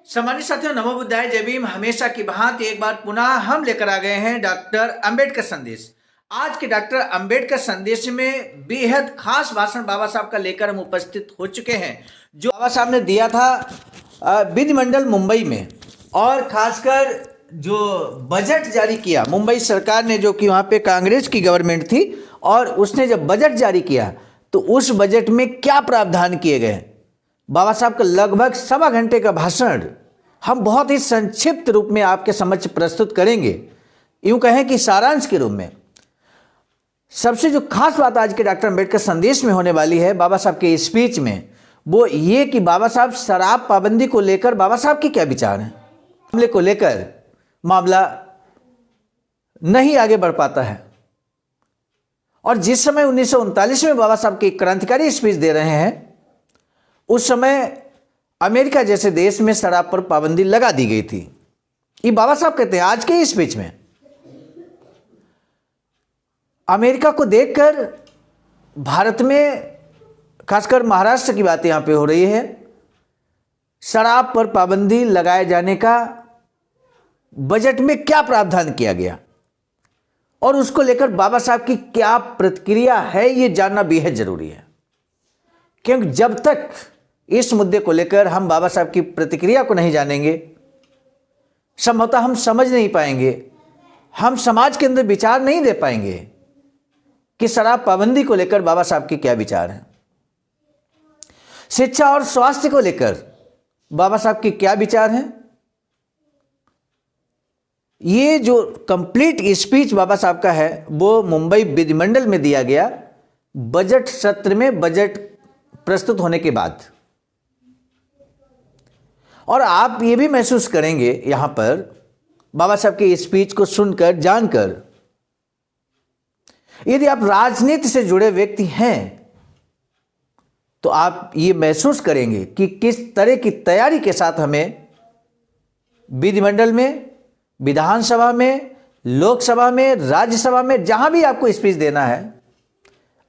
सम्मानित साथियों, नमो बुद्धाय, जय भीम। हमेशा की भांति एक बार पुनः हम लेकर आ गए हैं डॉक्टर अंबेडकर संदेश। आज के डॉक्टर अंबेडकर संदेश में बेहद खास भाषण बाबा साहब का लेकर हम उपस्थित हो चुके हैं, जो बाबा साहब ने दिया था विधिमंडल मुंबई में। और खासकर जो बजट जारी किया मुंबई सरकार ने, जो कि वहाँ पे कांग्रेस की गवर्नमेंट थी, और उसने जब बजट जारी किया तो उस बजट में क्या प्रावधान किए गए, बाबा साहब का लगभग 1.25 घंटे का भाषण हम बहुत ही संक्षिप्त रूप में आपके समक्ष प्रस्तुत करेंगे। यूं कहें कि सारांश के रूप में सबसे जो खास बात आज के डॉक्टर अंबेडकर संदेश में होने वाली है बाबा साहब के स्पीच में, वो ये कि बाबा साहब शराब पाबंदी को लेकर बाबा साहब की क्या विचार हैं। मामले को लेकर मामला नहीं आगे बढ़ पाता है, और जिस समय 1939 में बाबा साहब की क्रांतिकारी स्पीच दे रहे हैं, उस समय अमेरिका जैसे देश में शराब पर पाबंदी लगा दी गई थी। ये बाबा साहब कहते हैं आज के स्पीच में। अमेरिका को देखकर भारत में, खासकर महाराष्ट्र की बात यहां पे हो रही है, शराब पर पाबंदी लगाए जाने का बजट में क्या प्रावधान किया गया और उसको लेकर बाबा साहब की क्या प्रतिक्रिया है, ये जानना बेहद जरूरी है। क्योंकि जब तक इस मुद्दे को लेकर हम बाबा साहब की प्रतिक्रिया को नहीं जानेंगे, संभवतः हम समझ नहीं पाएंगे, हम समाज के अंदर विचार नहीं दे पाएंगे कि शराब पाबंदी को लेकर बाबा साहब के क्या विचार हैं, शिक्षा और स्वास्थ्य को लेकर बाबा साहब के क्या विचार हैं। ये जो कंप्लीट स्पीच बाबा साहब का है वो मुंबई विधिमंडल में दिया गया बजट सत्र में, बजट प्रस्तुत होने के बाद। और आप ये भी महसूस करेंगे यहां पर बाबा साहब के स्पीच को सुनकर, जानकर, यदि आप राजनीति से जुड़े व्यक्ति हैं तो आप ये महसूस करेंगे कि किस तरह की तैयारी के साथ हमें विधिमंडल में, विधानसभा में, लोकसभा में, राज्यसभा में, जहां भी आपको स्पीच देना है,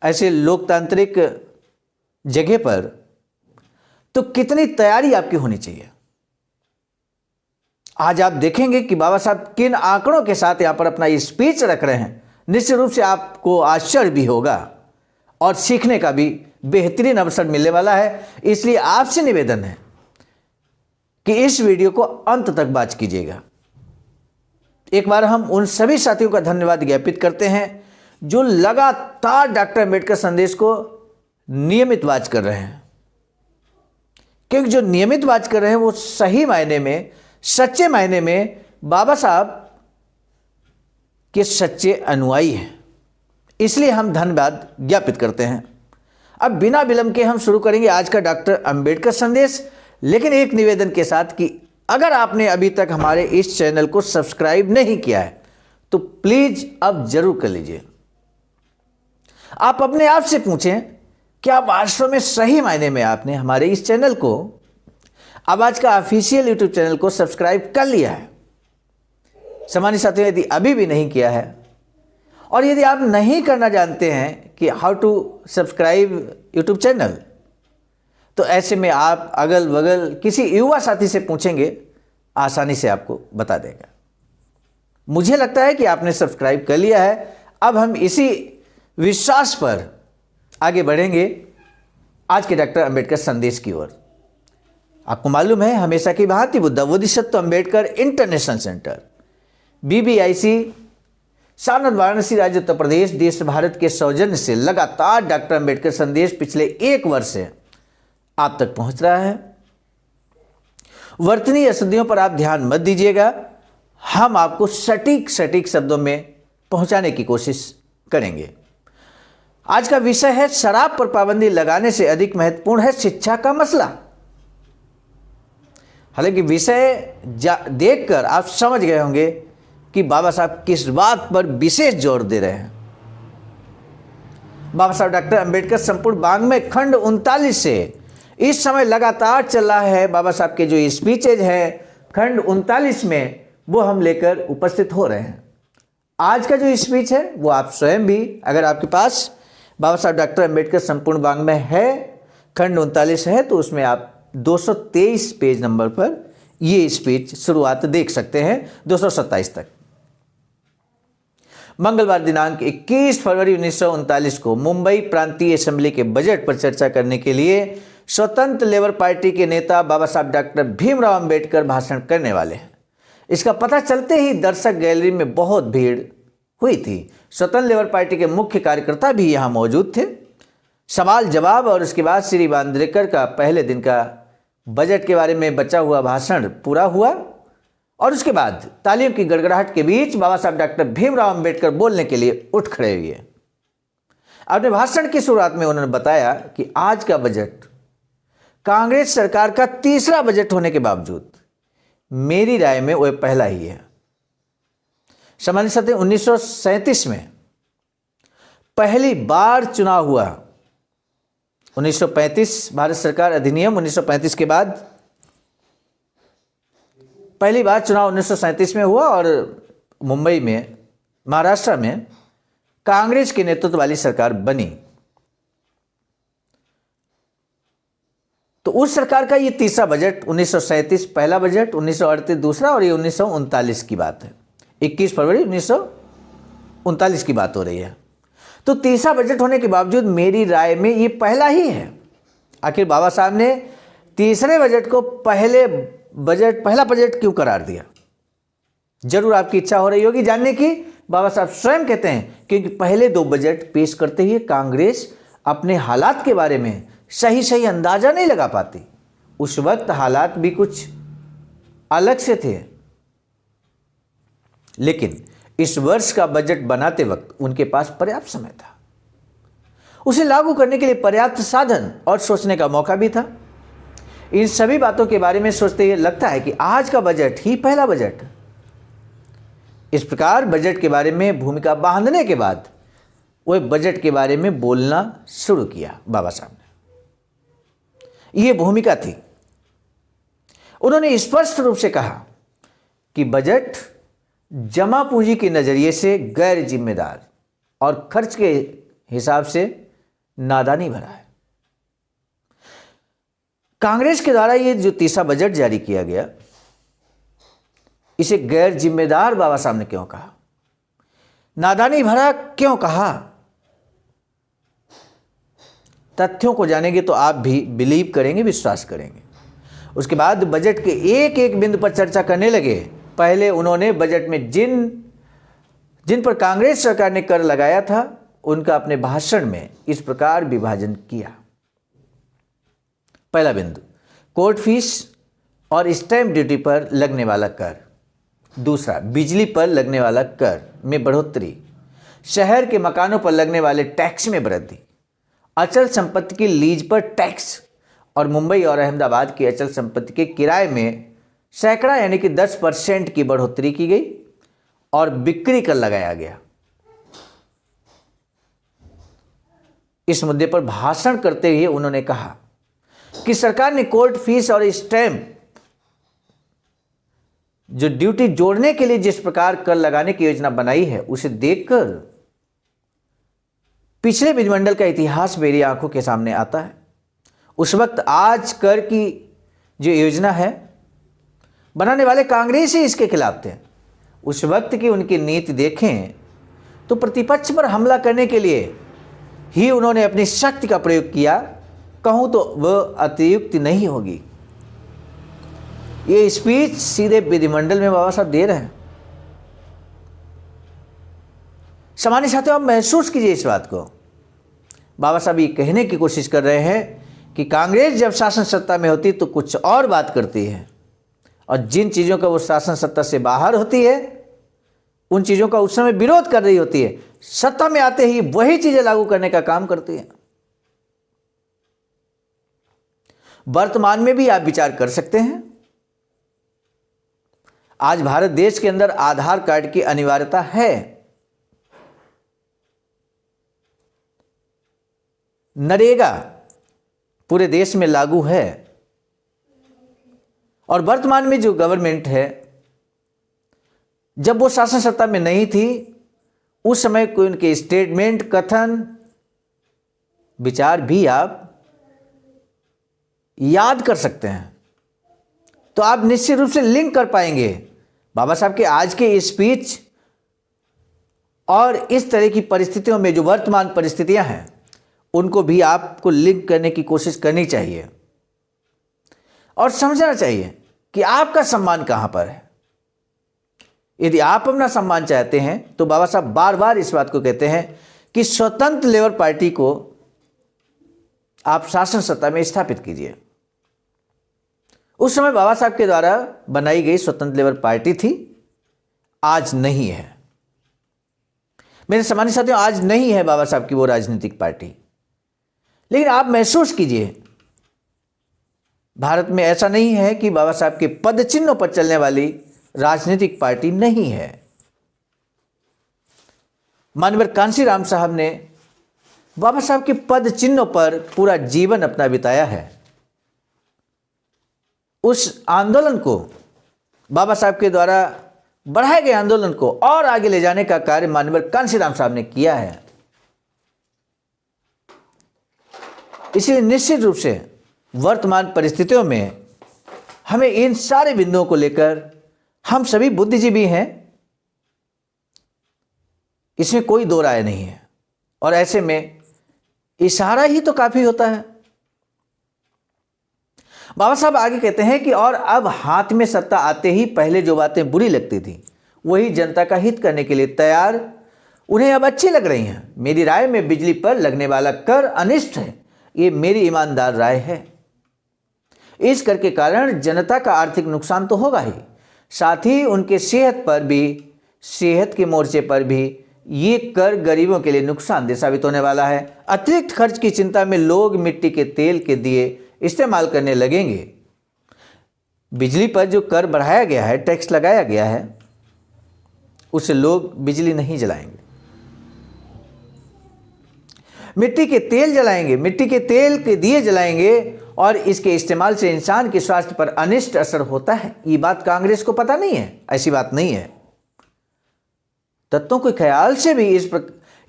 ऐसे लोकतांत्रिक जगह पर, तो कितनी तैयारी आपकी होनी चाहिए। आज आप देखेंगे कि बाबा साहब किन आंकड़ों के साथ यहां पर अपना स्पीच रख रहे हैं। निश्चित रूप से आपको आश्चर्य भी होगा और सीखने का भी बेहतरीन अवसर मिलने वाला है। इसलिए आपसे निवेदन है कि इस वीडियो को अंत तक वॉच कीजिएगा। एक बार हम उन सभी साथियों का धन्यवाद ज्ञापित करते हैं जो लगातार डॉक्टर अंबेडकर संदेश को नियमित वॉच कर रहे हैं, क्योंकि जो नियमित वॉच कर रहे हैं वो सही मायने में, सच्चे मायने में बाबा साहब के सच्चे अनुयायी हैं। इसलिए हम धन्यवाद ज्ञापित करते हैं। अब बिना विलंब के हम शुरू करेंगे आज का डॉक्टर अंबेडकर संदेश, लेकिन एक निवेदन के साथ कि अगर आपने अभी तक हमारे इस चैनल को सब्सक्राइब नहीं किया है तो प्लीज अब जरूर कर लीजिए। आप अपने आप से पूछें, क्या वास्तव में सही मायने में आपने हमारे इस चैनल को, आवाज का ऑफिशियल यूट्यूब चैनल को सब्सक्राइब कर लिया है? सम्मानित साथियों, यदि अभी भी नहीं किया है और यदि आप नहीं करना जानते हैं कि how to subscribe YouTube channel, तो ऐसे में आप अगल बगल किसी युवा साथी से पूछेंगे, आसानी से आपको बता देगा। मुझे लगता है कि आपने सब्सक्राइब कर लिया है। अब हम इसी विश्वास पर आगे बढ़ेंगे आज के डॉक्टर अंबेडकर संदेश की ओर। आपको मालूम है, हमेशा की भांति Buddha Bodhisattva Ambedkar international centre BBIC Sarnath Varanasi राज्य उत्तर प्रदेश देश भारत के सौजन्य से लगातार डॉक्टर अंबेडकर संदेश पिछले 1 वर्ष से आप तक पहुंच रहा है। वर्तनी अशुद्धियों पर आप ध्यान मत दीजिएगा, हम आपको सटीक शब्दों में पहुंचाने की कोशिश करेंगे। आज का विषय है शराब पर पाबंदी लगाने से अधिक महत्वपूर्ण है शिक्षा का मसला। हालांकि विषय देखकर आप समझ गए होंगे कि बाबा साहब किस बात पर विशेष जोर दे रहे हैं। बाबा साहब डॉक्टर अंबेडकर संपूर्ण वाङ्मय खंड 39 से इस समय लगातार चल रहा है। बाबा साहब के जो स्पीचेज हैं खंड 39 में, वो हम लेकर उपस्थित हो रहे हैं। आज का जो स्पीच है वो आप स्वयं भी, अगर आपके पास बाबा साहब डॉक्टर अंबेडकर संपूर्ण वाङ्मय है खंड 39 है, तो उसमें आप 223 पेज नंबर पर ये स्पीच शुरुआत देख सकते हैं 227 तक। मंगलवार दिनांक 21 फरवरी 1939 को मुंबई प्रांतीय असेंबली के बजट पर चर्चा करने के लिए स्वतंत्र लेबर पार्टी के नेता बाबा साहब डॉक्टर भीमराव अंबेडकर भाषण करने वाले हैं। इसका पता चलते ही दर्शक गैलरी में बहुत भीड़ हुई थी। स्वतंत्र लेबर पार्टी के मुख्य कार्यकर्ता भी यहाँ मौजूद थे। सवाल जवाब और उसके बाद श्री बांद्रेकर का पहले दिन का बजट के बारे में बचा हुआ भाषण पूरा हुआ और उसके बाद तालियों की गड़गड़ाहट के बीच बाबा साहब डॉक्टर भीमराव अंबेडकर बोलने के लिए उठ खड़े हुए। अपने भाषण की शुरुआत में उन्होंने बताया कि आज का बजट कांग्रेस सरकार का तीसरा बजट होने के बावजूद मेरी राय में वह पहला ही है। सामान्य साथी 1937 में पहली बार चुनाव हुआ। 1935 भारत सरकार अधिनियम 1935 के बाद पहली बार चुनाव 1937 में हुआ और मुंबई में महाराष्ट्र में कांग्रेस के नेतृत्व वाली सरकार बनी। तो उस सरकार का ये तीसरा बजट 1937 पहला बजट, 1938 दूसरा और ये 1939 की बात है। 21 फरवरी 1939 की बात हो रही है। तो तीसरा बजट होने के बावजूद मेरी राय में ये पहला ही है। आखिर बाबा साहब ने तीसरे बजट को पहला बजट क्यों करार दिया? जरूर आपकी इच्छा हो रही होगी जानने की। बाबा साहब स्वयं कहते हैं क्योंकि पहले दो बजट पेश करते हुए कांग्रेस अपने हालात के बारे में सही अंदाजा नहीं लगा पाती। उस वक्त हालात भी कुछ अलग से थे, लेकिन इस वर्ष का बजट बनाते वक्त उनके पास पर्याप्त समय था। उसे लागू करने के लिए पर्याप्त साधन और सोचने का मौका भी था। इन सभी बातों के बारे में सोचते हुए लगता है कि आज का बजट ही पहला बजट। इस प्रकार बजट के बारे में भूमिका बांधने के बाद वह बजट के बारे में बोलना शुरू किया। बाबा साहब ने यह भूमिका थी। उन्होंने स्पष्ट रूप से कहा कि बजट जमा पूंजी के नजरिए से गैर जिम्मेदार और खर्च के हिसाब से नादानी भरा है। कांग्रेस के द्वारा यह जो तीसरा बजट जारी किया गया, इसे गैर जिम्मेदार बाबा साहब ने क्यों कहा? नादानी भरा क्यों कहा? तथ्यों को जानेंगे तो आप भी बिलीव करेंगे, विश्वास करेंगे। उसके बाद बजट के एक एक बिंदु पर चर्चा करने लगे। पहले उन्होंने बजट में जिन पर कांग्रेस सरकार ने कर लगाया था उनका अपने भाषण में इस प्रकार विभाजन किया। पहला बिंदु, कोर्ट फीस और स्टैंप ड्यूटी पर लगने वाला कर। दूसरा, बिजली पर लगने वाला कर में बढ़ोतरी। शहर के मकानों पर लगने वाले टैक्स में वृद्धि। अचल संपत्ति की लीज पर टैक्स और मुंबई और अहमदाबाद की अचल संपत्ति के किराए में सैकड़ा यानी कि 10% की बढ़ोतरी की गई और बिक्री कर लगाया गया। इस मुद्दे पर भाषण करते हुए उन्होंने कहा कि सरकार ने कोर्ट फीस और स्टैंप जो ड्यूटी जोड़ने के लिए जिस प्रकार कर लगाने की योजना बनाई है, उसे देखकर पिछले विधिमंडल का इतिहास मेरी आंखों के सामने आता है। उस वक्त आज कर की जो योजना है बनाने वाले कांग्रेस ही इसके खिलाफ थे। उस वक्त की उनकी नीति देखें तो प्रतिपक्ष पर हमला करने के लिए ही उन्होंने अपनी शक्ति का प्रयोग किया। कहूं तो वह अतियुक्ति नहीं होगी। ये स्पीच सीधे विधिमंडल में बाबा साहब दे रहे हैं। सामान्य साथियों, आप महसूस कीजिए इस बात को। बाबा साहब ये कहने की कोशिश कर रहे हैं कि कांग्रेस जब शासन सत्ता में होती तो कुछ और बात करती है और जिन चीज़ों का वो शासन सत्ता से बाहर होती है उन चीज़ों का उस समय विरोध कर रही होती है, सत्ता में आते ही वही चीज़ें लागू करने का काम करती है। वर्तमान में भी आप विचार कर सकते हैं। आज भारत देश के अंदर आधार कार्ड की अनिवार्यता है। नरेगा पूरे देश में लागू है और वर्तमान में जो गवर्नमेंट है, जब वो शासन सत्ता में नहीं थी उस समय कोई उनके स्टेटमेंट, कथन, विचार भी आप याद कर सकते हैं। तो आप निश्चित रूप से लिंक कर पाएंगे बाबा साहब के आज के स्पीच और इस तरह की परिस्थितियों में जो वर्तमान परिस्थितियां हैं उनको भी आपको लिंक करने की कोशिश करनी चाहिए और समझना चाहिए कि आपका सम्मान कहां पर है। यदि आप अपना सम्मान चाहते हैं तो बाबा साहब बार बार इस बात को कहते हैं कि स्वतंत्र लेबर पार्टी को आप शासन सत्ता में स्थापित कीजिए। उस समय बाबा साहब के द्वारा बनाई गई स्वतंत्र लेबर पार्टी थी, आज नहीं है। मेरे सामान्य साथियों, आज नहीं है बाबा साहब की वो राजनीतिक पार्टी। लेकिन आप महसूस कीजिए, भारत में ऐसा नहीं है कि बाबा साहब के पद चिन्हों पर चलने वाली राजनीतिक पार्टी नहीं है। मानवर कांशीराम साहब ने बाबा साहब के पद चिन्हों पर पूरा जीवन अपना बिताया है। उस आंदोलन को, बाबा साहब के द्वारा बढ़ाए गए आंदोलन को और आगे ले जाने का कार्य मानवर कांशीराम साहब ने किया है। इसलिए निश्चित रूप से वर्तमान परिस्थितियों में हमें इन सारे बिंदुओं को लेकर, हम सभी बुद्धिजीवी हैं, इसमें कोई दो राय नहीं है, और ऐसे में इशारा ही तो काफी होता है। बाबा साहब आगे कहते हैं कि और अब हाथ में सत्ता आते ही पहले जो बातें बुरी लगती थी वही जनता का हित करने के लिए तैयार उन्हें अब अच्छी लग रही हैं। मेरी राय में बिजली पर लगने वाला कर अनिष्ट है, ये मेरी ईमानदार राय है। इस कर के कारण जनता का आर्थिक नुकसान तो होगा ही, साथ ही उनके सेहत के मोर्चे पर भी ये कर गरीबों के लिए नुकसानदेह साबित होने वाला है। अतिरिक्त खर्च की चिंता में लोग मिट्टी के तेल के दिए इस्तेमाल करने लगेंगे। बिजली पर जो कर बढ़ाया गया है, टैक्स लगाया गया है, उससे लोग बिजली नहीं जलाएंगे, मिट्टी के तेल जलाएंगे, मिट्टी के तेल के दिए जलाएंगे, और इसके इस्तेमाल से इंसान के स्वास्थ्य पर अनिष्ट असर होता है। ये बात कांग्रेस को पता नहीं है? ऐसी बात नहीं है। तत्वों के ख्याल से भी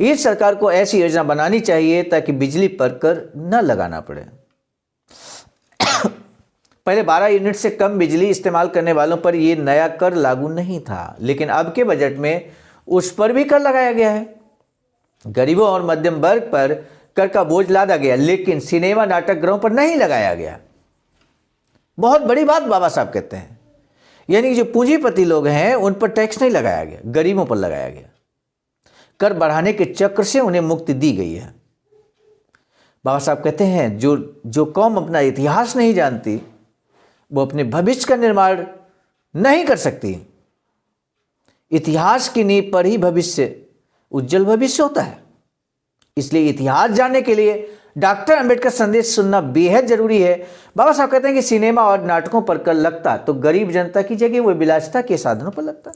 इस सरकार को ऐसी योजना बनानी चाहिए ताकि बिजली पर कर न लगाना पड़े। पहले 12 यूनिट से कम बिजली इस्तेमाल करने वालों पर यह नया कर लागू नहीं था, लेकिन अब के बजट में उस पर भी कर लगाया गया है। गरीबों और मध्यम वर्ग पर कर का बोझ लादा गया, लेकिन सिनेमा नाटक गृहों पर नहीं लगाया गया। बहुत बड़ी बात बाबा साहब कहते हैं, यानी कि जो पूंजीपति लोग हैं उन पर टैक्स नहीं लगाया गया, गरीबों पर लगाया गया। कर बढ़ाने के चक्र से उन्हें मुक्ति दी गई है। बाबा साहब कहते हैं जो कौम अपना इतिहास नहीं जानती वो अपने भविष्य का निर्माण नहीं कर सकती। इतिहास की नींव पर ही भविष्य, उज्जवल भविष्य होता है। इसलिए इतिहास जानने के लिए डॉक्टर अंबेडकर संदेश सुनना बेहद जरूरी है। बाबा साहब कहते हैं कि सिनेमा और नाटकों पर कर लगता तो गरीब जनता की जगह वो विलासिता के साधनों पर लगता।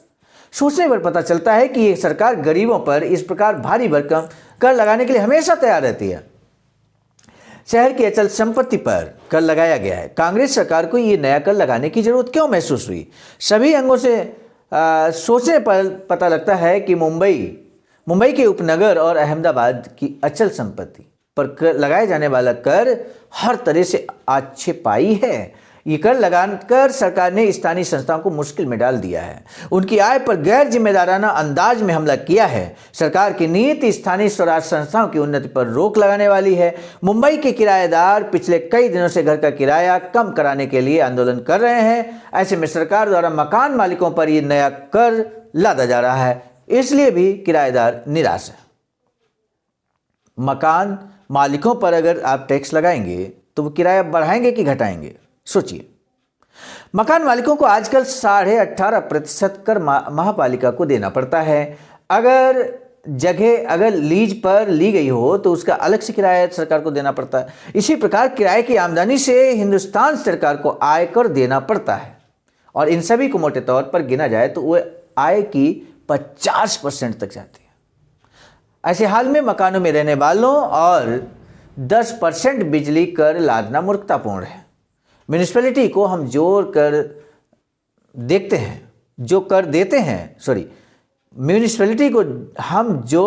सोचने पर पता चलता है कि ये सरकार गरीबों पर इस प्रकार भारी भरकम कर लगाने के लिए हमेशा तैयार रहती है। शहर की अचल संपत्ति पर कर लगाया गया है। कांग्रेस सरकार को ये नया कर लगाने की जरूरत क्यों महसूस हुई? सभी अंगों से सोचने पर पता लगता है कि मुंबई के उपनगर और अहमदाबाद की अचल संपत्ति पर लगाए जाने वाला कर हर तरह से आक्षेपाई है। ये कर लगाकर सरकार ने स्थानीय संस्थाओं को मुश्किल में डाल दिया है, उनकी आय पर गैर जिम्मेदाराना अंदाज में हमला किया है। सरकार की नीति स्थानीय स्वराज संस्थाओं की उन्नति पर रोक लगाने वाली है। मुंबई के किराएदार पिछले कई दिनों से घर का किराया कम कराने के लिए आंदोलन कर रहे हैं। ऐसे में सरकार द्वारा मकान मालिकों पर यह नया कर लादा जा रहा है, इसलिए भी किराएदार निराश है। मकान मालिकों पर अगर आप टैक्स लगाएंगे तो वो किराया बढ़ाएंगे कि घटाएंगे? सोचिए। मकान मालिकों को आजकल 18.5% कर महापालिका को देना पड़ता है। अगर जगह लीज पर ली गई हो तो उसका अलग से किराया सरकार को देना पड़ता है। इसी प्रकार किराए की आमदनी से हिंदुस्तान सरकार को आयकर देना पड़ता है, और इन सभी को मोटे तौर पर गिना जाए तो वह आय की 50% तक जाती है। ऐसे हाल में मकानों में रहने वालों और 10% बिजली कर लादना मूर्खतापूर्ण है। म्यूनिसिपैलिटी को हम म्यूनिसिपैलिटी को हम जो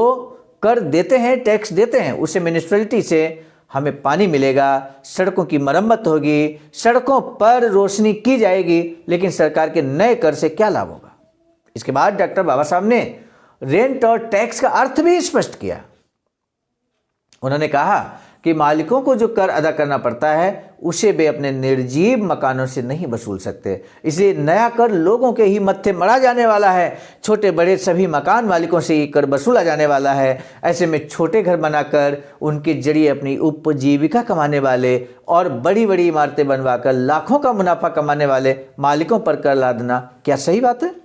कर देते हैं, टैक्स देते हैं, उसे म्यूनिसिपैलिटी से हमें पानी मिलेगा, सड़कों की मरम्मत होगी, सड़कों पर रोशनी की जाएगी, लेकिन सरकार के नए कर से क्या लाभ होगा। इसके बाद डॉक्टर बाबा साहब ने रेंट और टैक्स का अर्थ भी स्पष्ट किया। उन्होंने कहा कि मालिकों को जो कर अदा करना पड़ता है उसे वे अपने निर्जीव मकानों से नहीं वसूल सकते, इसलिए नया कर लोगों के ही मत्थे मढ़ा जाने वाला है। छोटे बड़े सभी मकान मालिकों से ये कर वसूला जाने वाला है। ऐसे में छोटे घर बनाकर उनके जरिए अपनी उपजीविका कमाने वाले और बड़ी बड़ी इमारतें बनवाकर लाखों का मुनाफा कमाने वाले मालिकों पर कर लादना क्या सही बात है।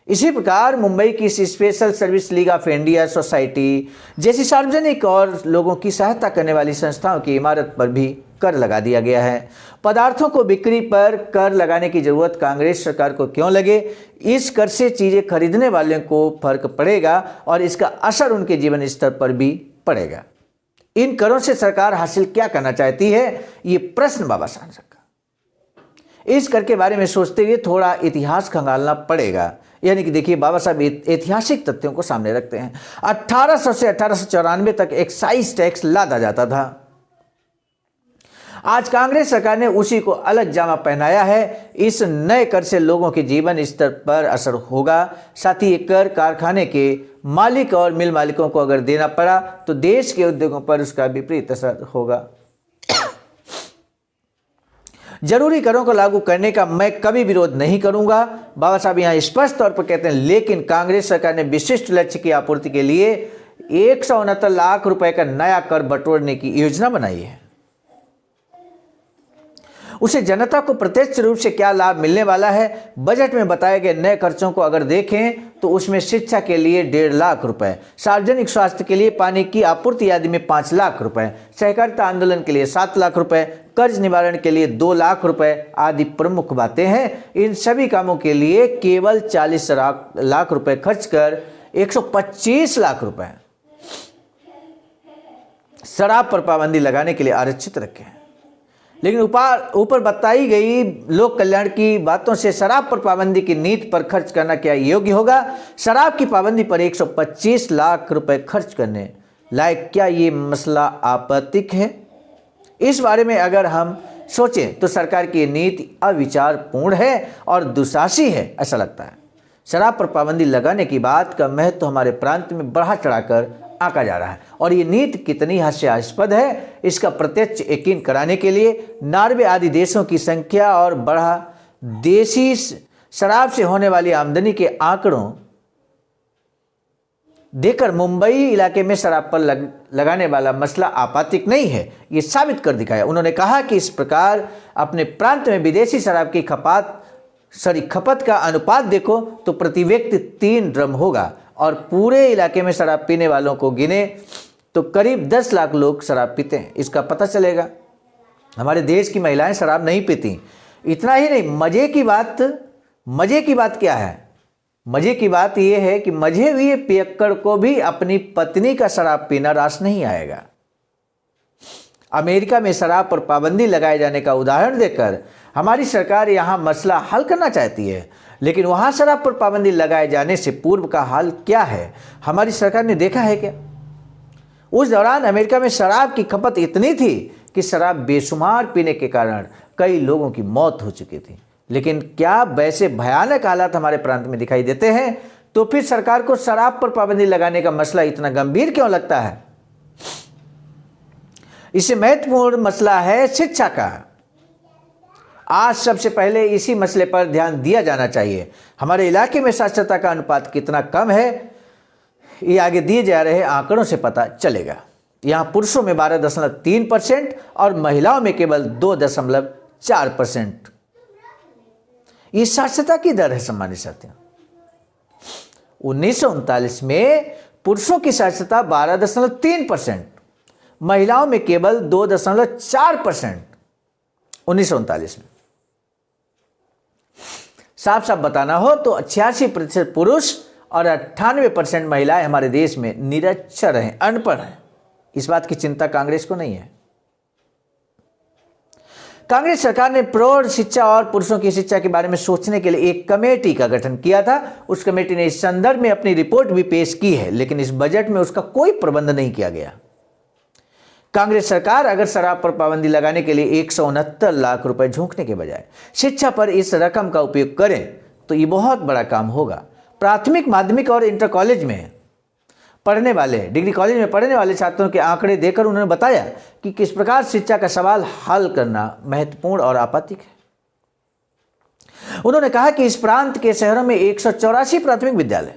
इसी प्रकार मुंबई की special service league of India society जैसी सार्वजनिक और लोगों की सहायता करने वाली संस्थाओं की इमारत पर भी कर लगा दिया गया है। पदार्थों को बिक्री पर कर लगाने की जरूरत कांग्रेस सरकार को क्यों लगे। इस कर से चीजें खरीदने वालों को फर्क पड़ेगा और इसका असर उनके जीवन स्तर पर भी पड़ेगा। इन करों से सरकार हासिल क्या करना चाहती है, ये प्रश्न बाबा साहब का। इस कर के बारे में सोचते हुए थोड़ा इतिहास खंगालना पड़ेगा। यानी कि देखिए, बाबा साहब ऐतिहासिक तथ्यों को सामने रखते हैं। 1800 से 1894 तक एक्साइज टैक्स लादा जाता था। आज कांग्रेस सरकार ने उसी को अलग जामा पहनाया है। इस नए कर से लोगों के जीवन स्तर पर असर होगा। साथ ही ये कर कारखाने के मालिक और मिल मालिकों को अगर देना पड़ा तो देश के उद्योगों पर उसका विपरीत असर होगा। जरूरी करों को लागू करने का मैं कभी विरोध नहीं करूंगा, बाबा साहब यहाँ स्पष्ट तौर पर कहते हैं। लेकिन कांग्रेस सरकार ने विशिष्ट लक्ष्य की आपूर्ति के लिए 169 लाख रुपए का नया कर बटोरने की योजना बनाई है। उसे जनता को प्रत्यक्ष रूप से क्या लाभ मिलने वाला है, बजट में बताए गए नए खर्चों को अगर देखें तो उसमें शिक्षा के लिए 1.5 लाख रुपए, सार्वजनिक स्वास्थ्य के लिए पानी की आपूर्ति आदि में 5 लाख रुपए, सहकारिता आंदोलन के लिए 7 लाख रुपए, कर्ज निवारण के लिए 2 लाख रुपए आदि प्रमुख बातें हैं। इन सभी कामों के लिए केवल 40 लाख रुपए खर्च कर 125 लाख रुपए शराब पर पाबंदी लगाने के लिए आरक्षित रखे हैं। लेकिन ऊपर बताई गई लोक कल्याण की बातों से शराब पर पाबंदी की नीति पर खर्च करना क्या योग्य होगा। शराब की पाबंदी पर 125 लाख रुपए खर्च करने लायक क्या ये मसला आपत्तिक है। इस बारे में अगर हम सोचें तो सरकार की नीति अविचारपूर्ण है और दुशासी है ऐसा लगता है। शराब पर पाबंदी लगाने की बात का महत्व हमारे प्रांत में बढ़ा चढ़ाकर आंका जा रहा है और ये नीति कितनी हास्यास्पद है, इसका प्रत्यक्ष यकीन कराने के लिए नॉर्वे आदि देशों की संख्या और बढ़ा देशी शराब से होने वाली आमदनी के आंकड़ों देकर मुंबई इलाके में शराब पर लगाने वाला मसला आपत्तिक नहीं है, ये साबित कर दिखाया। उन्होंने कहा कि इस प्रकार अपने प्रांत में विदेशी शराब की खपत का अनुपात देखो तो प्रति व्यक्ति 3 ड्रम होगा और पूरे इलाके में शराब पीने वालों को गिने तो करीब 10 लाख लोग शराब पीते हैं। इसका पता चलेगा। हमारे देश की महिलाएं शराब नहीं पीती। इतना ही नहीं, मजे की बात क्या है, मजे की बात यह है कि मजे हुए पियक्कड़ को भी अपनी पत्नी का शराब पीना रास नहीं आएगा। अमेरिका में शराब पर पाबंदी लगाए जाने का उदाहरण देकर हमारी सरकार यहाँ मसला हल करना चाहती है, लेकिन वहाँ शराब पर पाबंदी लगाए जाने से पूर्व का हाल क्या है हमारी सरकार ने देखा है क्या। उस दौरान अमेरिका में शराब की खपत इतनी थी कि शराब बेशुमार पीने के कारण कई लोगों की मौत हो चुकी थी। लेकिन क्या वैसे भयानक हालात हमारे प्रांत में दिखाई देते हैं? तो फिर सरकार को शराब पर पाबंदी लगाने का मसला इतना गंभीर क्यों लगता है? इससे महत्वपूर्ण मसला है शिक्षा का। आज सबसे पहले इसी मसले पर ध्यान दिया जाना चाहिए। हमारे इलाके में साक्षरता का अनुपात कितना कम है ये आगे दिए जा रहे आंकड़ों से पता चलेगा। यहाँ पुरुषों में 12.3% और महिलाओं में केवल 2.4%। ये साक्षरता की दर है सम्मानित साथियों। 1939 में पुरुषों की साक्षरता 12.3%, महिलाओं में केवल 2.4%। 1939 में साफ साफ बताना हो तो 86% पुरुष और 98% महिलाएं हमारे देश में निरक्षर हैं, अनपढ़ हैं। इस बात की चिंता कांग्रेस को नहीं है। कांग्रेस सरकार ने प्रौढ़ शिक्षा और पुरुषों की शिक्षा के बारे में सोचने के लिए एक कमेटी का गठन किया था। उस कमेटी ने इस संदर्भ में अपनी रिपोर्ट भी पेश की है, लेकिन इस बजट में उसका कोई प्रबंध नहीं किया गया। कांग्रेस सरकार अगर शराब पर पाबंदी लगाने के लिए 169 लाख रुपए झोंकने के बजाय शिक्षा पर इस रकम का उपयोग करें तो ये बहुत बड़ा काम होगा। प्राथमिक, माध्यमिक और इंटर कॉलेज में पढ़ने वाले, डिग्री कॉलेज में पढ़ने वाले छात्रों के आंकड़े देकर उन्होंने बताया कि किस प्रकार शिक्षा का सवाल हल करना महत्वपूर्ण और आपत्तिक है। उन्होंने कहा कि इस प्रांत के शहरों में 184 प्राथमिक विद्यालय,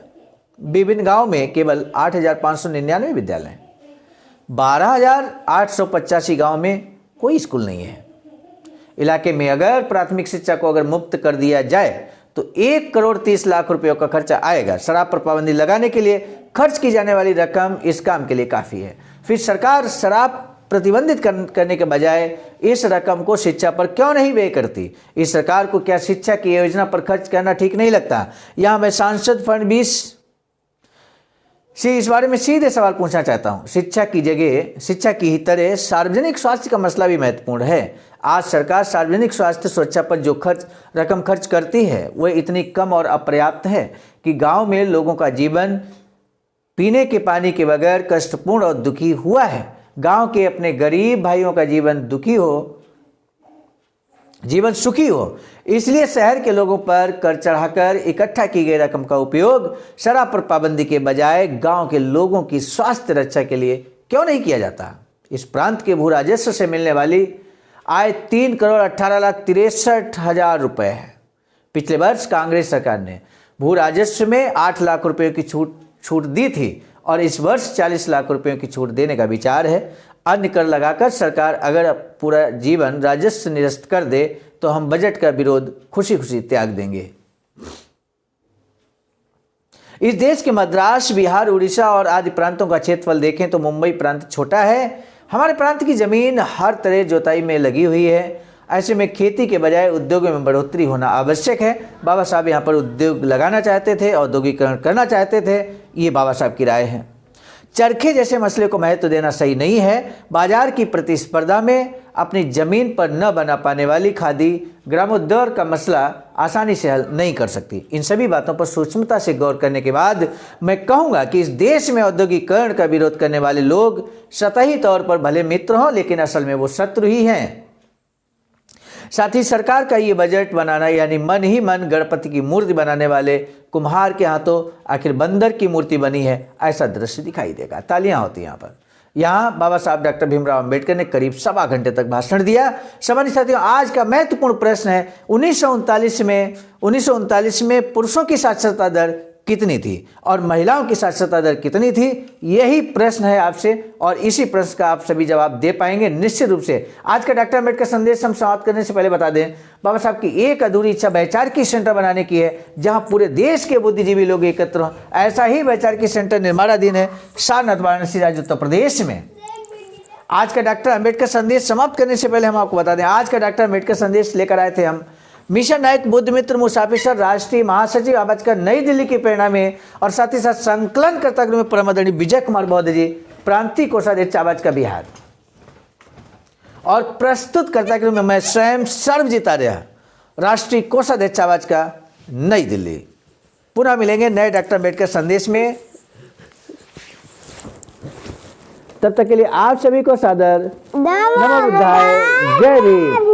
विभिन्न गांवों में केवल 8,599 विद्यालय हैं, 12,885 गांव में कोई स्कूल नहीं है। इलाके में अगर प्राथमिक शिक्षा को अगर मुफ्त कर दिया जाए तो 1,30,00,000 रुपयों का खर्चा आएगा। शराब पर पाबंदी लगाने के लिए खर्च की जाने वाली रकम इस काम के लिए काफ़ी है। फिर सरकार शराब प्रतिबंधित करने के बजाय इस रकम को शिक्षा पर क्यों नहीं व्यय करती? इस सरकार को क्या शिक्षा की योजना पर खर्च करना ठीक नहीं लगता? यहाँ मैं सांसद फडणवीस से इस बारे में सीधे सवाल पूछना चाहता हूँ। शिक्षा की जगह, शिक्षा की ही तरह सार्वजनिक स्वास्थ्य का मसला भी महत्वपूर्ण है। आज सरकार सार्वजनिक स्वास्थ्य सुरक्षा पर जो रकम खर्च करती है वह इतनी कम और अपर्याप्त है कि गांव में लोगों का जीवन पीने के पानी के बगैर कष्टपूर्ण और दुखी हुआ है। गांव के अपने गरीब भाइयों का जीवन सुखी हो, इसलिए शहर के लोगों पर कर चढ़ाकर इकट्ठा की गई रकम का उपयोग शराब पर पाबंदी के बजाय गांव के लोगों की स्वास्थ्य रक्षा के लिए क्यों नहीं किया जाता? इस प्रांत के भू राजस्व से मिलने वाली आय 3,18,63,000 रुपये है। पिछले वर्ष कांग्रेस सरकार ने भू राजस्व में 8 लाख रुपये की छूट दी थी और इस वर्ष 40 लाख रुपयों की छूट देने का विचार है। अन्य कर लगाकर सरकार अगर पूरा जीवन राजस्व निरस्त कर दे तो हम बजट का विरोध खुशी खुशी त्याग देंगे। इस देश के मद्रास, बिहार, उड़ीसा और आदि प्रांतों का क्षेत्रफल देखें तो मुंबई प्रांत छोटा है। हमारे प्रांत की जमीन हर तरह जोताई में लगी हुई है। ऐसे में खेती के बजाय उद्योगों में बढ़ोतरी होना आवश्यक है। बाबा साहब यहाँ पर उद्योग लगाना चाहते थे, औद्योगिकरण करना चाहते थे। ये बाबा साहब की राय है। चरखे जैसे मसले को महत्व देना सही नहीं है। बाजार की प्रतिस्पर्धा में अपनी जमीन पर न बना पाने वाली खादी ग्रामोद्योग का मसला आसानी से हल नहीं कर सकती। इन सभी बातों पर सूक्ष्मता से गौर करने के बाद मैं कहूँगा कि इस देश में औद्योगिकरण का विरोध करने वाले लोग सतही तौर पर भले मित्र हों, लेकिन असल में वो शत्रु ही हैं। साथ ही सरकार का ये बजट बनाना यानी मन ही मन गणपति की मूर्ति बनाने वाले कुम्हार के हाथों आखिर बंदर की मूर्ति बनी है, ऐसा दृश्य दिखाई देगा। तालियां होती हैं यहाँ पर। यहाँ बाबा साहब डॉक्टर भीमराव अंबेडकर ने करीब 1.25 घंटे तक भाषण दिया। सम्मानित साथियों, आज का महत्वपूर्ण प्रश्न है 1939 में पुरुषों की साक्षरता दर कितनी थी और महिलाओं की साक्षरता दर कितनी थी? यही प्रश्न है आपसे और इसी प्रश्न का आप सभी जवाब दे पाएंगे निश्चित रूप से। आज का डॉक्टर अम्बेडकर संदेश हम समाप्त करने से पहले बता दें, बाबा साहब की एक अधूरी इच्छा वैचारिकी सेंटर बनाने की है, जहां पूरे देश के बुद्धिजीवी लोग एकत्र हों। ऐसा ही वैचारिकी सेंटर निर्माणाधीन है सारनाथ, वाराणसी, राज्य उत्तर प्रदेश में। आज का डॉक्टर अम्बेडकर संदेश समाप्त करने से पहले हम आपको बता दें, आज का डॉक्टर अम्बेडकर संदेश लेकर आए थे हम मिशन नायक बुद्ध मित्र मुसाफिर सर, राष्ट्रीय महासचिव आंबेडकर नई दिल्ली की प्रेरणा में, और साथ ही साथ संकलन कर्ता में परम आदरणीय विजय कुमार बौद्ध जी, प्रांतीय कोषाध्यक्ष आंबेडकर बिहार, और प्रस्तुत कर्ता में मैं स्वयं सर्वजीत आर्य, राष्ट्रीय कोषाध्यक्ष आंबेडकर नई दिल्ली। पुनः मिलेंगे नए डॉक्टर अम्बेडकर संदेश में। तब तक के लिए आप सभी को सादर नमो बुद्धाय, जय भीम।